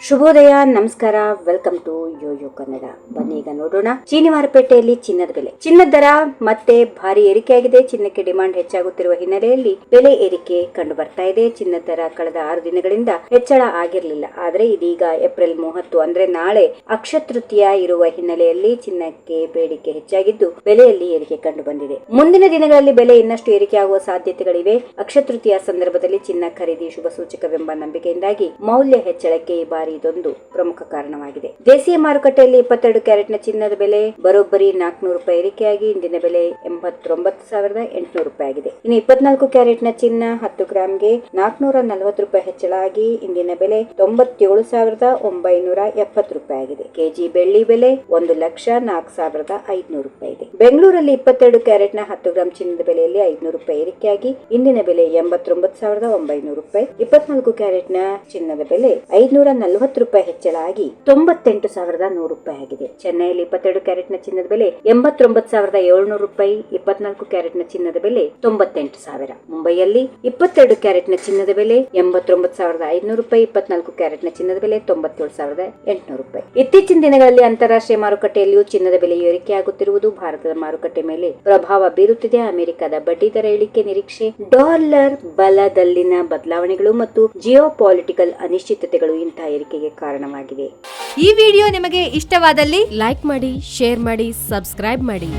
ಶುಭೋದಯ, ನಮಸ್ಕಾರ, welcome to Yoyo Kannada. ಬನ್ನಿ ಈಗ ನೋಡೋಣ ಚೀನಿ ಮಾರುಕಟ್ಟೆಯಲ್ಲಿ ಚಿನ್ನದ ಬೆಲೆ. ಚಿನ್ನದ ದರ ಮತ್ತೆ ಭಾರಿ ಏರಿಕೆಯಾಗಿದೆ. ಚಿನ್ನಕ್ಕೆ ಡಿಮಾಂಡ್ ಹೆಚ್ಚಾಗುತ್ತಿರುವ ಹಿನ್ನೆಲೆಯಲ್ಲಿ ಬೆಲೆ ಏರಿಕೆ ಕಂಡು ಬರ್ತಾ ಇದೆ. ಚಿನ್ನದ ದರ ಕಳೆದ 6 ದಿನಗಳಿಂದ ಹೆಚ್ಚಳ ಆಗಿರಲಿಲ್ಲ. ಆದರೆ ಇದೀಗ ಏಪ್ರಿಲ್ 30 ಅಂದ್ರೆ ನಾಳೆ ಅಕ್ಷಯ ತೃತೀಯ ಇರುವ ಹಿನ್ನೆಲೆಯಲ್ಲಿ ಚಿನ್ನಕ್ಕೆ ಬೇಡಿಕೆ ಹೆಚ್ಚಾಗಿದ್ದು ಬೆಲೆಯಲ್ಲಿ ಏರಿಕೆ ಕಂಡು ಬಂದಿದೆ. ಮುಂದಿನ ದಿನಗಳಲ್ಲಿ ಬೆಲೆ ಇನ್ನಷ್ಟು ಏರಿಕೆಯಾಗುವ ಸಾಧ್ಯತೆಗಳಿವೆ. ಅಕ್ಷಯ ತೃತೀಯ ಸಂದರ್ಭದಲ್ಲಿ ಚಿನ್ನ ಖರೀದಿ ಶುಭ ಸೂಚಕವೆಂಬ ನಂಬಿಕೆಯಿಂದಾಗಿ ಮೌಲ್ಯ ಹೆಚ್ಚಳಕ್ಕೆ ಈ ಬಾರಿ ಇದೊಂದು ಪ್ರಮುಖ ಕಾರಣವಾಗಿದೆ. ದೇಶೀಯ ಮಾರುಕಟ್ಟೆಯಲ್ಲಿ 22 ಕ್ಯಾರೆಟ್ನ ಚಿನ್ನದ ಬೆಲೆ ಬರೋಬ್ಬರಿ 400 ರೂಪಾಯಿ ಏರಿಕೆಯಾಗಿ ಇಂದಿನ ಬೆಲೆ 89,800 ರೂಪಾಯಿ ಆಗಿದೆ. ಇನ್ನು 24 ಕ್ಯಾರೆಟ್ನ ಚಿನ್ನ 10 ಗ್ರಾಂಗೆ 440 ರೂಪಾಯಿ ಹೆಚ್ಚಳ ಆಗಿ ಇಂದಿನ ಬೆಲೆ 97,970 ರೂಪಾಯಿ ಆಗಿದೆ. ಕೆಜಿ ಬೆಳ್ಳಿ ಬೆಲೆ 1,04,500 ರೂಪಾಯಿ ಇದೆ. ಬೆಂಗಳೂರಲ್ಲಿ 22 ಕ್ಯಾರೆಟ್ನ 10 ಗ್ರಾಂ ಚಿನ್ನದ ಬೆಲೆಯಲ್ಲಿ 500 ರೂಪಾಯಿ ಏರಿಕೆಯಾಗಿ ಇಂದಿನ ಬೆಲೆ 89,900 ರೂಪಾಯಿ. 24 ಕ್ಯಾರೆಟ್ನ ಚಿನ್ನದ ಬೆಲೆ 540 ರೂಪಾಯಿ ಹೆಚ್ಚಳ ಆಗಿ 98,100 ರೂಪಾಯಿ ಆಗಿದೆ. ಚೆನ್ನೈಯಲ್ಲಿ 22 ಕ್ಯಾರೆಟ್ನ ಚಿನ್ನದ ಬೆಲೆ 89,700 ರೂಪಾಯಿ. 24 ಕ್ಯಾರೆಟ್ನ ಚಿನ್ನದ ಬೆಲೆ 98,000. ಮುಂಬೈಯಲ್ಲಿ 22 ಕ್ಯಾರೆಟ್ನ ಚಿನ್ನದ ಬೆಲೆ 89,500 ರೂಪಾಯಿ. 24 ಕ್ಯಾರೆಟ್ನ ಚಿನ್ನದ ಬೆಲೆ 97,800 ರೂಪಾಯಿ. ಇತ್ತೀಚಿನ ದಿನಗಳಲ್ಲಿ ಅಂತಾರಾಷ್ಟ್ರೀಯ ಮಾರುಕಟ್ಟೆಯಲ್ಲಿಯೂ ಚಿನ್ನದ ಬೆಲೆ ಏರಿಕೆಯಾಗುತ್ತಿರುವುದು ಭಾರತದ ಮಾರುಕಟ್ಟೆ ಮೇಲೆ ಪ್ರಭಾವ ಬೀರುತ್ತಿದೆ. ಅಮೆರಿಕದ ಬಡ್ಡಿ ದರ ಇಳಿಕೆ ನಿರೀಕ್ಷೆ, ಡಾಲರ್ ಬಲದಲ್ಲಿನ ಬದಲಾವಣೆಗಳು ಮತ್ತು ಜಿಯೋ ಪಾಲಿಟಿಕಲ್ ಅನಿಶ್ಚಿತತೆಗಳು ಇಂತಹ ಏರಿಕೆಗೆ ಕಾರಣವಾಗಿವೆ. ಈ ವಿಡಿಯೋ ನಿಮಗೆ ಇಷ್ಟವಾದಲ್ಲಿ ಲೈಕ್ ಮಾಡಿ, ಶೇರ್ ಮಾಡಿ, ಸಬ್ಸ್ಕ್ರೈಬ್ ಮಾಡಿ.